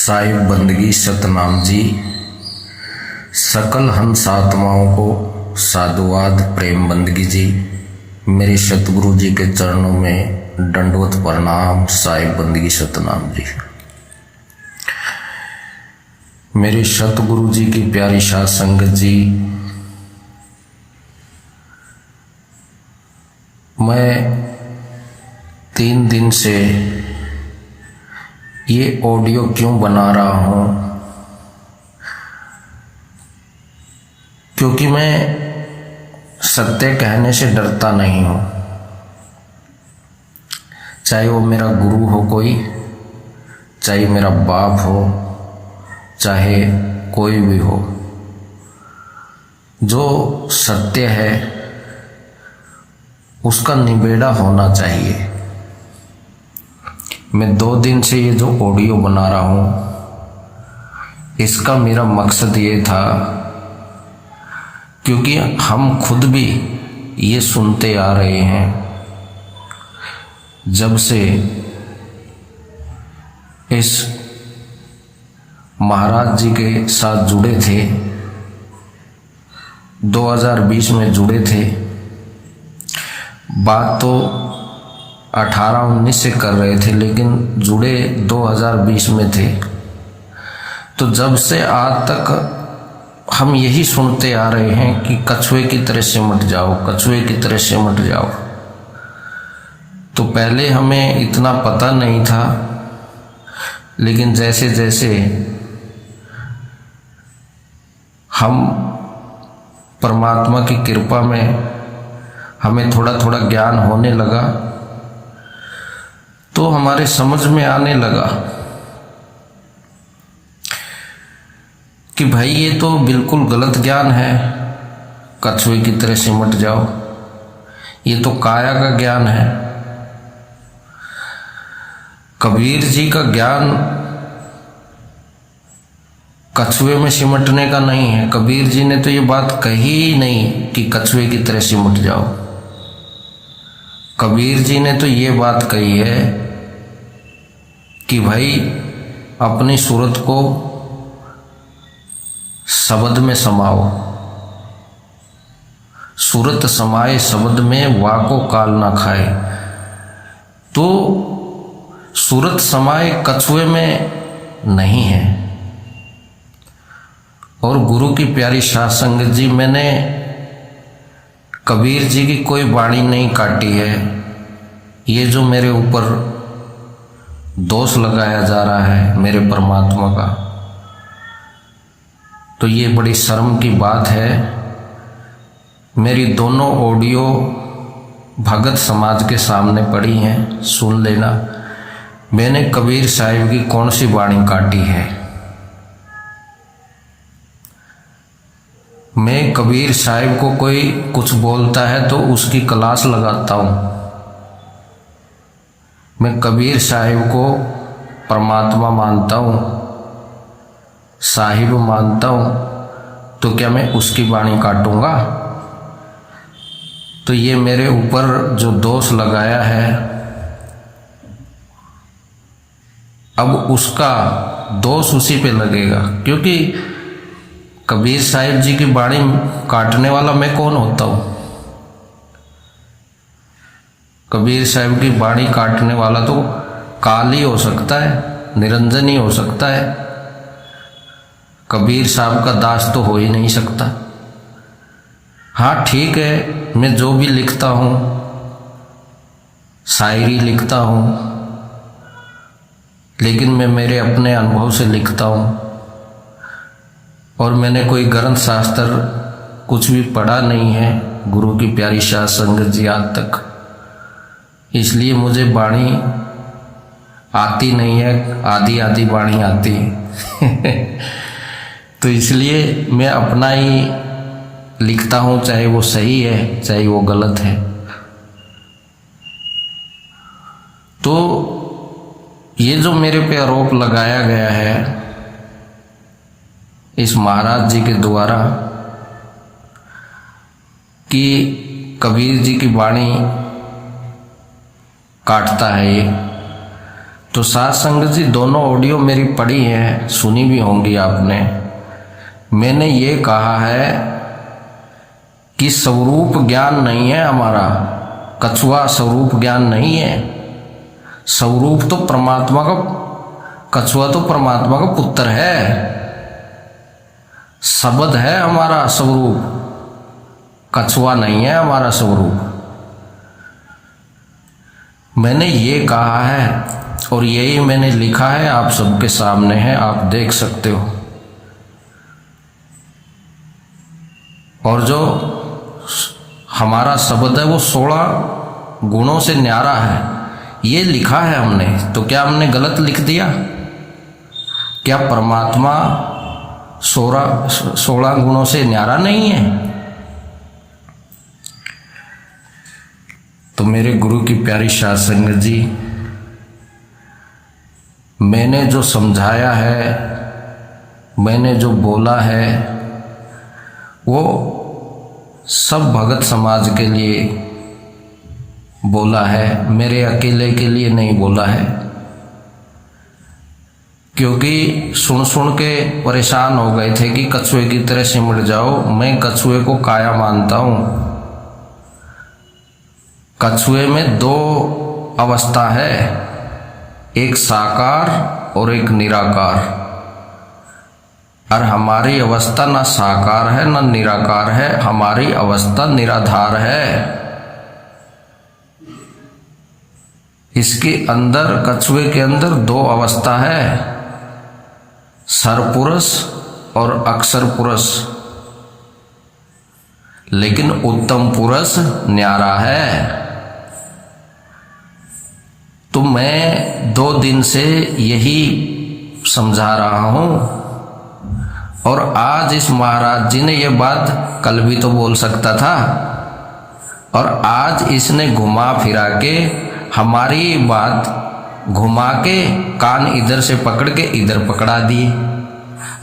साहिब बंदगी सतनाम जी। सकल हंस आत्माओं को साधुवाद प्रेम बंदगी जी। मेरे सतगुरु जी के चरणों में दंडवत प्रणाम। साहिब बंदगी सतनाम जी। मेरे सतगुरु जी की प्यारी साध संगत जी, मैं 3 दिन से ये ऑडियो क्यों बना रहा हूँ, क्योंकि मैं सत्य कहने से डरता नहीं हूँ। चाहे वो मेरा गुरु हो कोई, चाहे मेरा बाप हो, चाहे कोई भी हो, जो सत्य है उसका निबेड़ा होना चाहिए। मैं 2 दिन से ये जो ऑडियो बना रहा हूँ, इसका मेरा मकसद ये था, क्योंकि हम खुद भी ये सुनते आ रहे हैं जब से इस महाराज जी के साथ जुड़े थे, 2020 में जुड़े थे। बात तो 18-19 से कर रहे थे, लेकिन जुड़े 2020 में थे। तो जब से आज तक हम यही सुनते आ रहे हैं कि कछुए की तरह सिमट जाओ, कछुए की तरह सिमट जाओ। तो पहले हमें इतना पता नहीं था, लेकिन जैसे जैसे हम परमात्मा की कृपा में हमें थोड़ा थोड़ा ज्ञान होने लगा, तो हमारे समझ में आने लगा कि भाई ये तो बिल्कुल गलत ज्ञान है, कछुए की तरह सिमट जाओ। ये तो काया का ज्ञान है। कबीर जी का ज्ञान कछुए में सिमटने का नहीं है। कबीर जी ने तो ये बात कही ही नहीं कि कछुए की तरह सिमट जाओ। कबीर जी ने तो ये बात कही है कि भाई अपनी सूरत को शब्द में समाओ। सूरत समाए शब्द में, वाको काल ना खाए। तो सूरत समाए कछुए में नहीं है। और गुरु की प्यारी साध संगत जी, मैंने कबीर जी की कोई वाणी नहीं काटी है। ये जो मेरे ऊपर दोष लगाया जा रहा है मेरे परमात्मा का, तो ये बड़ी शर्म की बात है। मेरी दोनों ऑडियो भगत समाज के सामने पड़ी हैं, सुन लेना। मैंने कबीर साहिब की कौन सी वाणी काटी है? मैं कबीर साहिब को कोई कुछ बोलता है तो उसकी क्लास लगाता हूँ। मैं कबीर साहिब को परमात्मा मानता हूँ, साहिब मानता हूँ, तो क्या मैं उसकी वाणी काटूंगा? तो ये मेरे ऊपर जो दोष लगाया है, अब उसका दोष उसी पे लगेगा, क्योंकि कबीर साहिब जी की वाणी काटने वाला मैं कौन होता हूँ? कबीर साहिब की वाणी काटने वाला तो काल ही हो सकता है, निरंजन ही हो सकता है। कबीर साहब का दास तो हो ही नहीं सकता। हाँ ठीक है, मैं जो भी लिखता हूँ, शायरी लिखता हूँ, लेकिन मैं मेरे अपने अनुभव से लिखता हूँ। और मैंने कोई ग्रंथ शास्त्र कुछ भी पढ़ा नहीं है, गुरु की प्यारी साध संगत जी, आज तक। इसलिए मुझे वाणी आती नहीं है, आधी आधी वाणी आती है। तो इसलिए मैं अपना ही लिखता हूँ, चाहे वो सही है चाहे वो गलत है। तो ये जो मेरे पे आरोप लगाया गया है इस महाराज जी के द्वारा कि कबीर जी की वाणी काटता है ये, तो साथ संगत जी, दोनों ऑडियो मेरी पढ़ी है, सुनी भी होंगी आपने। मैंने ये कहा है कि स्वरूप ज्ञान नहीं है हमारा, कछुआ स्वरूप ज्ञान नहीं है। स्वरूप तो परमात्मा का, कछुआ तो परमात्मा का पुत्र है, शब्द है हमारा स्वरूप, कछुआ नहीं है हमारा स्वरूप। मैंने ये कहा है और यही मैंने लिखा है, आप सबके सामने है, आप देख सकते हो। और जो हमारा शब्द है वो 16 गुणों से न्यारा है, ये लिखा है हमने। तो क्या हमने गलत लिख दिया? क्या परमात्मा 16 गुणों से न्यारा नहीं है? तो मेरे गुरु की प्यारी साध संगत जी, मैंने जो समझाया है, मैंने जो बोला है, वो सब भगत समाज के लिए बोला है, मेरे अकेले के लिए नहीं बोला है। क्योंकि सुन सुन के परेशान हो गए थे कि कछुए की तरह सिमट जाओ। मैं कछुए को काया मानता हूं। कछुए में 2 अवस्था है, एक साकार और एक निराकार। और हमारी अवस्था ना साकार है ना निराकार है, हमारी अवस्था निराधार है। इसके अंदर, कछुए के अंदर 2 अवस्था है, सरपुरुष और अक्षर पुरुष। लेकिन उत्तम पुरुष न्यारा है। तो मैं 2 दिन से यही समझा रहा हूं। और आज इस महाराज जी ने यह बात कल भी तो बोल सकता था, और आज इसने घुमा फिरा के हमारी बात घुमा के कान इधर से पकड़ के इधर पकड़ा दिए।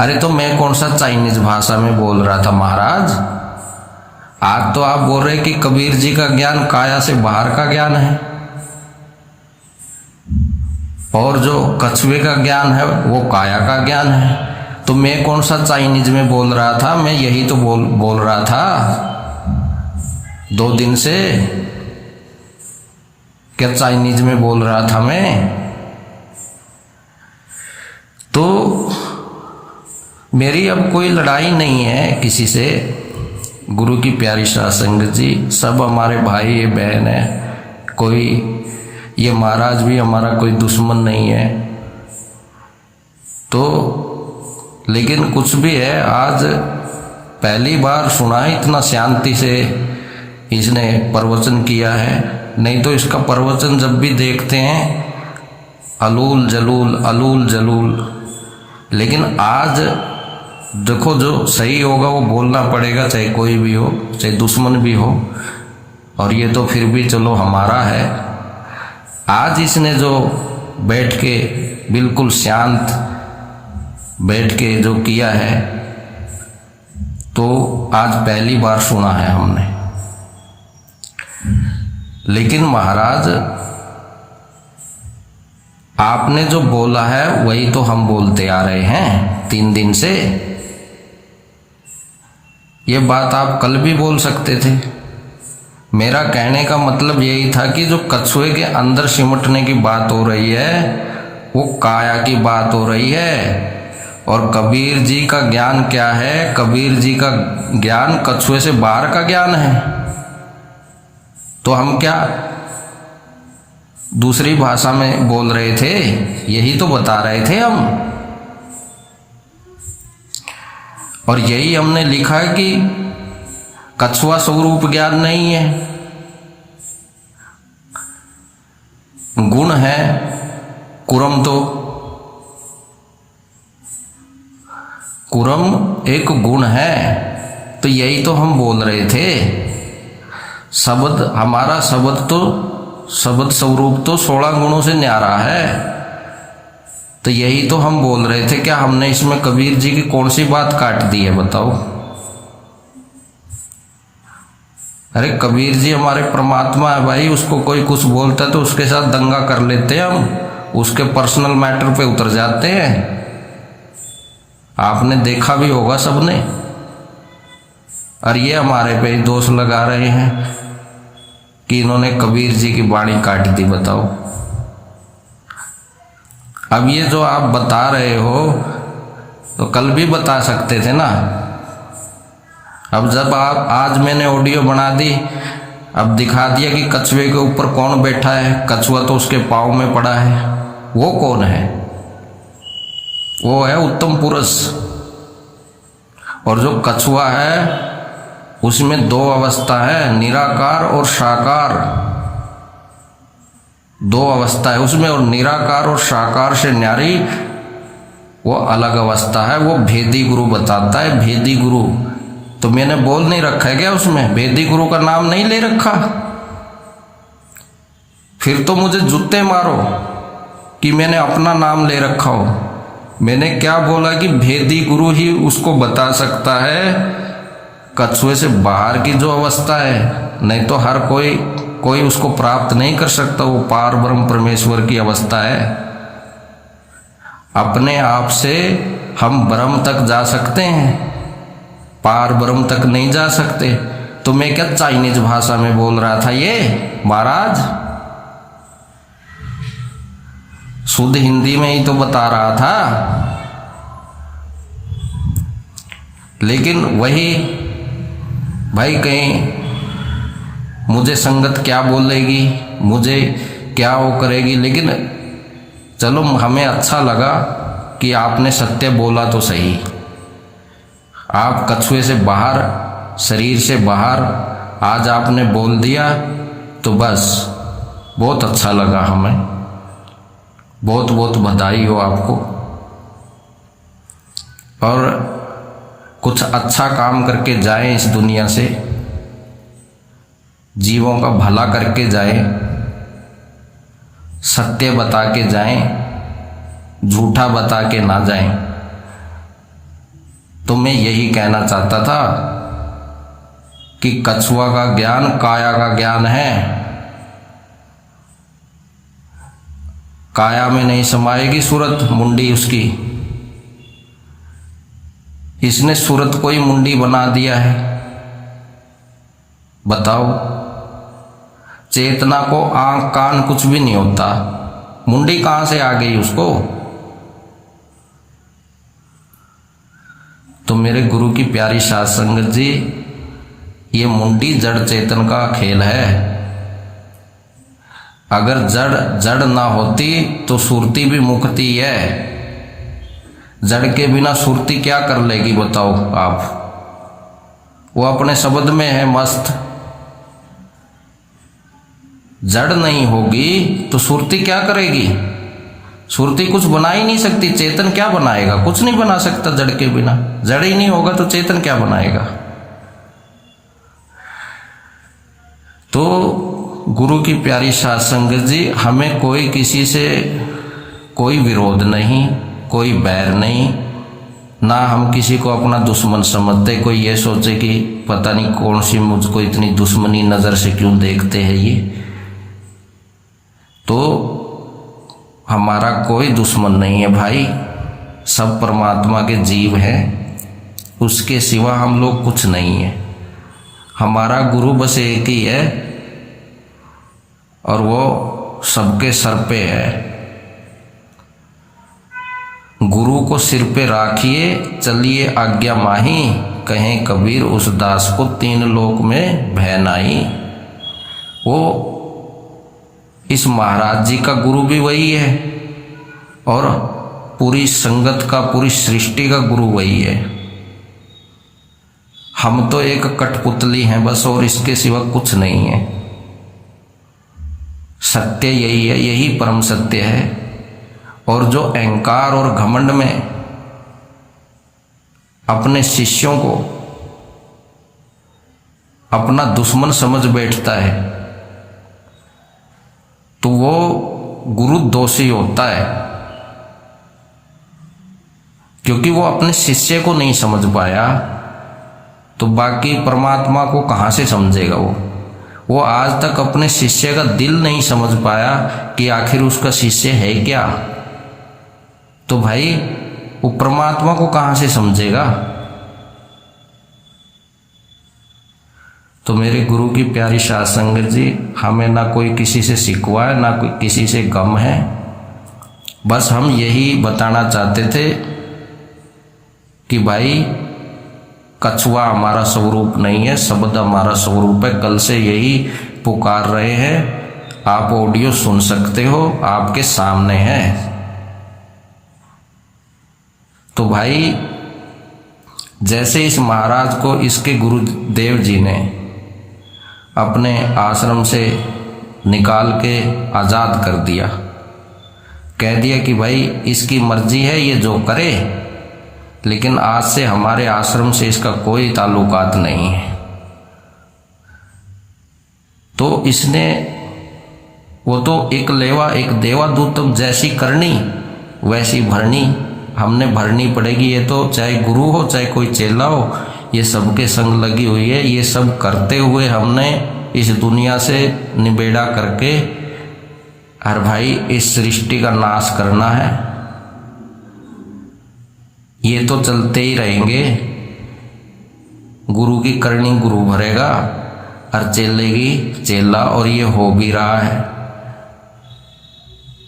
अरे तो मैं कौन सा चाइनीज भाषा में बोल रहा था महाराज? आज तो आप बोल रहे कि कबीर जी का ज्ञान काया से बाहर का ज्ञान है, और जो कछुए का ज्ञान है वो काया का ज्ञान है। तो मैं कौन सा चाइनीज में बोल रहा था? मैं यही तो बोल रहा था 2 दिन से। क्या चाइनीज में बोल रहा था मैं? तो मेरी अब कोई लड़ाई नहीं है किसी से। गुरु की प्यारी साध संगत जी, सब हमारे भाई बहन है। कोई, ये महाराज भी हमारा कोई दुश्मन नहीं है। तो लेकिन कुछ भी है, आज पहली बार सुना है इतना शांति से इसने प्रवचन किया है। नहीं तो इसका प्रवचन जब भी देखते हैं अलूल जलूल अलूल जलूल। लेकिन आज देखो, जो सही होगा वो बोलना पड़ेगा, चाहे कोई भी हो, चाहे दुश्मन भी हो। और ये तो फिर भी चलो हमारा है। आज इसने जो बैठ के बिल्कुल शांत बैठ के जो किया है, तो आज पहली बार सुना है हमने। लेकिन महाराज, आपने जो बोला है वही तो हम बोलते आ रहे हैं 3 दिन से। ये बात आप कल भी बोल सकते थे। मेरा कहने का मतलब यही था कि जो कछुए के अंदर सिमटने की बात हो रही है वो काया की बात हो रही है। और कबीर जी का ज्ञान क्या है? कबीर जी का ज्ञान कछुए से बाहर का ज्ञान है। तो हम क्या दूसरी भाषा में बोल रहे थे? यही तो बता रहे थे हम। और यही हमने लिखा है कि कछुआ स्वरूप ज्ञान नहीं है, गुण है। कुरम तो कुरम एक गुण है। तो यही तो हम बोल रहे थे। शब्द, हमारा शब्द तो, शब्द स्वरूप तो 16 गुणों से न्यारा है। तो यही तो हम बोल रहे थे। क्या हमने इसमें कबीर जी की कौन सी बात काट दी है बताओ? अरे कबीर जी हमारे परमात्मा है भाई, उसको कोई कुछ बोलता है तो उसके साथ दंगा कर लेते हैं हम। उसके पर्सनल मैटर पे उतर जाते हैं। आपने देखा भी होगा सबने। और ये हमारे पे दोष लगा रहे हैं कि इन्होंने कबीर जी की वाणी काट दी। बताओ, अब ये जो आप बता रहे हो तो कल भी बता सकते थे ना। अब जब आप आज मैंने ऑडियो बना दी, अब दिखा दिया कि कछुए के ऊपर कौन बैठा है, कछुआ तो उसके पाँव में पड़ा है, वो कौन है? वो है उत्तम पुरुष। और जो कछुआ है उसमें दो अवस्था है, निराकार और साकार। दो अवस्था है उसमें, और निराकार और साकार से न्यारी वो अलग अवस्था है। वो भेदी गुरु बताता है, भेदी गुरु। तो मैंने बोल नहीं रखा है क्या उसमें? भेदी गुरु का नाम नहीं ले रखा? फिर तो मुझे जूते मारो कि मैंने अपना नाम ले रखा हो। मैंने क्या बोला कि भेदी गुरु ही उसको बता सकता है कछुए से बाहर की जो अवस्था है, नहीं तो हर कोई उसको प्राप्त नहीं कर सकता। वो पार ब्रह्म परमेश्वर की अवस्था है। अपने आप से हम ब्रह्म तक जा सकते हैं, पार ब्रह्म तक नहीं जा सकते। तो मैं क्या चाइनीज भाषा में बोल रहा था ये महाराज? शुद्ध हिंदी में ही तो बता रहा था। लेकिन वही भाई, कहीं मुझे संगत क्या बोलेगी, मुझे क्या वो करेगी, लेकिन चलो हमें अच्छा लगा कि आपने सत्य बोला तो सही। आप कछुए से बाहर, शरीर से बाहर आज आपने बोल दिया, तो बस बहुत अच्छा लगा हमें। बहुत बहुत बधाई हो आपको। और कुछ अच्छा काम करके जाएं इस दुनिया से, जीवों का भला करके जाएं, सत्य बता के जाएं, झूठा बता के ना जाएं। तो मैं यही कहना चाहता था कि कछुआ का ज्ञान काया का ज्ञान है। काया में नहीं समाएगी सूरत, मुंडी उसकी। इसने सूरत को ही मुंडी बना दिया है। बताओ, चेतना को आंख कान कुछ भी नहीं होता, मुंडी कहां से आ गई उसको? तो मेरे गुरु की प्यारी साध संगत जी, ये मुंडी जड़ चेतन का खेल है। अगर जड़ ना होती तो सुरती भी मुक्ति है। जड़ के बिना सुरती क्या कर लेगी बताओ आप? वो अपने शब्द में है मस्त। जड़ नहीं होगी तो सुरती क्या करेगी? सुरती कुछ बना ही नहीं सकती। चेतन क्या बनाएगा? कुछ नहीं बना सकता जड़ के बिना। जड़ ही नहीं होगा तो चेतन क्या बनाएगा? तो गुरु की प्यारी साध संगत जी, हमें कोई किसी से कोई विरोध नहीं, कोई बैर नहीं, ना हम किसी को अपना दुश्मन समझते। कोई ये सोचे कि पता नहीं कौन सी मुझको इतनी दुश्मनी नज़र से क्यों देखते हैं ये। तो हमारा कोई दुश्मन नहीं है भाई, सब परमात्मा के जीव हैं, उसके सिवा हम लोग कुछ नहीं है। हमारा गुरु बस एक ही है और वो सबके सर पे है। गुरु को सिर पे राखिए, चलिए आज्ञा माही, कहें कबीर उस दास को तीन लोक में भय नाई। वो इस महाराज जी का गुरु भी वही है और पूरी संगत का, पूरी सृष्टि का गुरु वही है। हम तो एक कठपुतली हैं बस, और इसके सिवा कुछ नहीं है। सत्य यही है, यही परम सत्य है। और जो अहंकार और घमंड में अपने शिष्यों को अपना दुश्मन समझ बैठता है, तो वो गुरु दोषी होता है, क्योंकि वो अपने शिष्य को नहीं समझ पाया, तो बाकी परमात्मा को कहां से समझेगा? वो आज तक अपने शिष्य का दिल नहीं समझ पाया कि आखिर उसका शिष्य है क्या। तो भाई वो परमात्मा को कहाँ से समझेगा। तो मेरे गुरु की प्यारी साध संगत जी, हमें ना कोई किसी से शिकवा है, ना कोई किसी से गम है। बस हम यही बताना चाहते थे कि भाई कछुआ हमारा स्वरूप नहीं है, शब्द हमारा स्वरूप है। कल से यही पुकार रहे हैं। आप ऑडियो सुन सकते हो, आपके सामने है। तो भाई जैसे इस महाराज को इसके गुरुदेव जी ने अपने आश्रम से निकाल के आज़ाद कर दिया, कह दिया कि भाई इसकी मर्जी है, ये जो करे, लेकिन आज से हमारे आश्रम से इसका कोई ताल्लुकात नहीं है। तो इसने वो तो एक लेवा, एक देवादूतम जैसी करनी वैसी भरनी हमने भरनी पड़ेगी। ये तो चाहे गुरु हो चाहे कोई चेला हो, ये सबके संग लगी हुई है। ये सब करते हुए हमने इस दुनिया से निबेड़ा करके हर भाई इस सृष्टि का नाश करना है। ये तो चलते ही रहेंगे। गुरु की करनी गुरु भरेगा और चेले की चेला, और ये हो भी रहा है।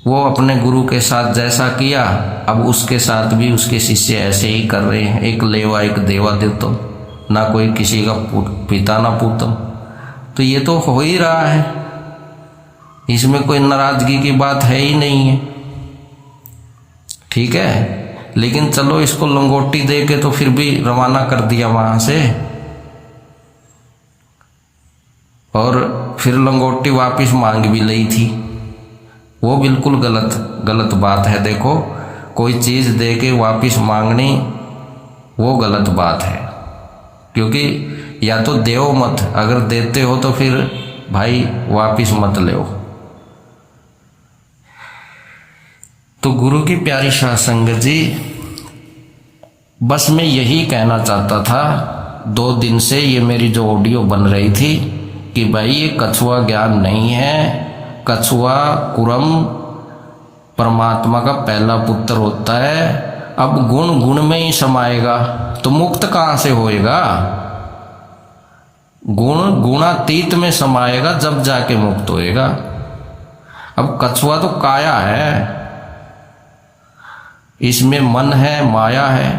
वो अपने गुरु के साथ जैसा किया, अब उसके साथ भी उसके शिष्य ऐसे ही कर रहे हैं। एक लेवा एक देवा देवतम, ना कोई किसी का पिता ना पूतम। तो ये तो हो ही रहा है, इसमें कोई नाराजगी की बात है ही नहीं है। ठीक है, लेकिन चलो इसको लंगोटी दे के तो फिर भी रवाना कर दिया वहां से, और फिर लंगोटी वापस मांग भी ली थी। वो बिल्कुल गलत बात है। देखो, कोई चीज दे के वापस मांगनी वो गलत बात है, क्योंकि या तो देओ मत, अगर देते हो तो फिर भाई वापस मत लो। तो गुरु की प्यारी साध संगत जी, बस मैं यही कहना चाहता था। 2 दिन से ये मेरी जो ऑडियो बन रही थी कि भाई ये कछुआ ज्ञान नहीं है। कछुआ कुरम परमात्मा का पहला पुत्र होता है। अब गुण गुण में ही समाएगा तो मुक्त कहाँ से होएगा। गुण गुणातीत में समाएगा जब जाके मुक्त होएगा। अब कछुआ तो काया है, इसमें मन है, माया है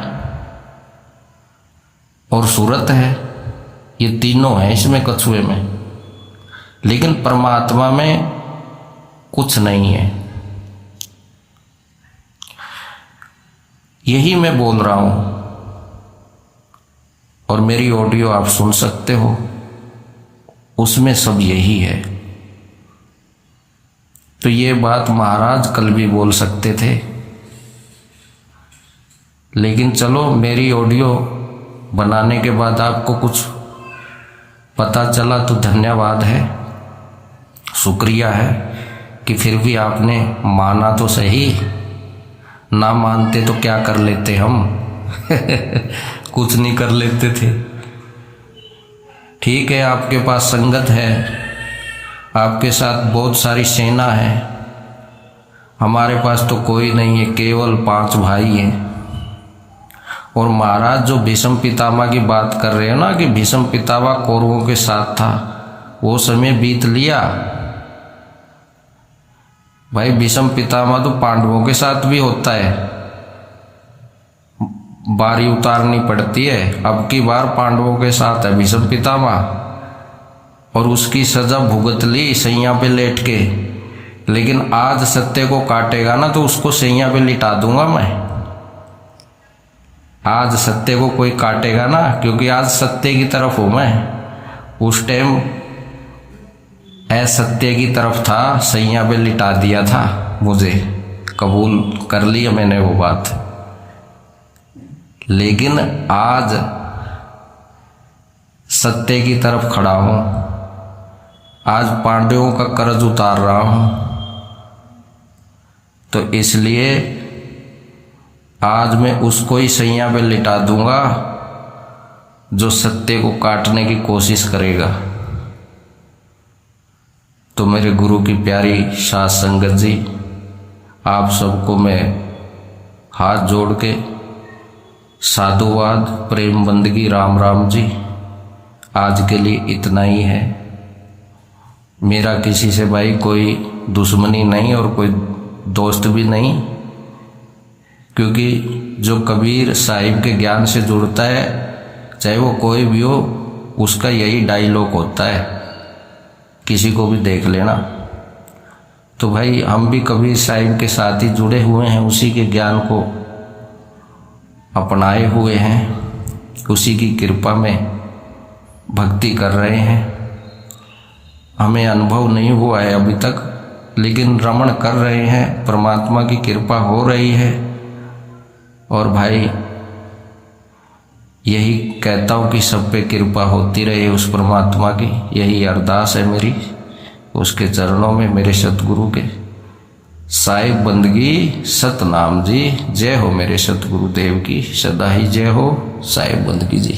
और सूरत है, ये तीनों है इसमें कछुए में। लेकिन परमात्मा में कुछ नहीं है। यही मैं बोल रहा हूं, और मेरी ऑडियो आप सुन सकते हो, उसमें सब यही है। तो ये बात महाराज कल भी बोल सकते थे, लेकिन चलो मेरी ऑडियो बनाने के बाद आपको कुछ पता चला तो धन्यवाद है, शुक्रिया है कि फिर भी आपने माना तो सही। ना मानते तो क्या कर लेते हम कुछ नहीं कर लेते थे। ठीक है, आपके पास संगत है, आपके साथ बहुत सारी सेना है। हमारे पास तो कोई नहीं है, केवल 5 भाई हैं। और महाराज जो भीष्म पितामह की बात कर रहे हो ना कि भीष्म पितामह कौरवों के साथ था, वो समय बीत लिया। भाई भीष्म पितामह तो पांडवों के साथ भी होता है, बारी उतारनी पड़ती है। अब की बार पांडवों के साथ है भीष्म पितामह, और उसकी सजा भुगत ली सैया पे लेट के। लेकिन आज सत्य को काटेगा ना तो उसको सैया पे लिटा दूंगा मैं। आज सत्य को कोई काटेगा ना, क्योंकि आज सत्य की तरफ हूं मैं। उस टाइम असत्य की तरफ था, सैया पे लिटा दिया था मुझे, कबूल कर लिया मैंने वो बात। लेकिन आज सत्य की तरफ खड़ा हूं, आज पांडवों का कर्ज उतार रहा हूं। तो इसलिए आज मैं उसको ही सैया पे लिटा दूंगा जो सत्य को काटने की कोशिश करेगा। तो मेरे गुरु की प्यारी साध संगत जी, आप सबको मैं हाथ जोड़ के साधुवाद, प्रेम बंदगी, राम राम जी। आज के लिए इतना ही है। मेरा किसी से भाई कोई दुश्मनी नहीं और कोई दोस्त भी नहीं, क्योंकि जो कबीर साहिब के ज्ञान से जुड़ता है, चाहे वो कोई भी हो, उसका यही डायलॉग होता है, किसी को भी देख लेना। तो भाई हम भी कबीर साहिब के साथ ही जुड़े हुए हैं, उसी के ज्ञान को अपनाए हुए हैं, उसी की कृपा में भक्ति कर रहे हैं। हमें अनुभव नहीं हुआ है अभी तक, लेकिन रमण कर रहे हैं, परमात्मा की कृपा हो रही है। और भाई यही कहता हूँ कि सब पे कृपा होती रहे उस परमात्मा की, यही अरदास है मेरी उसके चरणों में, मेरे सतगुरु के। साहिब बंदगी सतनाम जी, जय हो मेरे सतगुरुदेव की, सदा ही जय हो। साहिब बंदगी जी।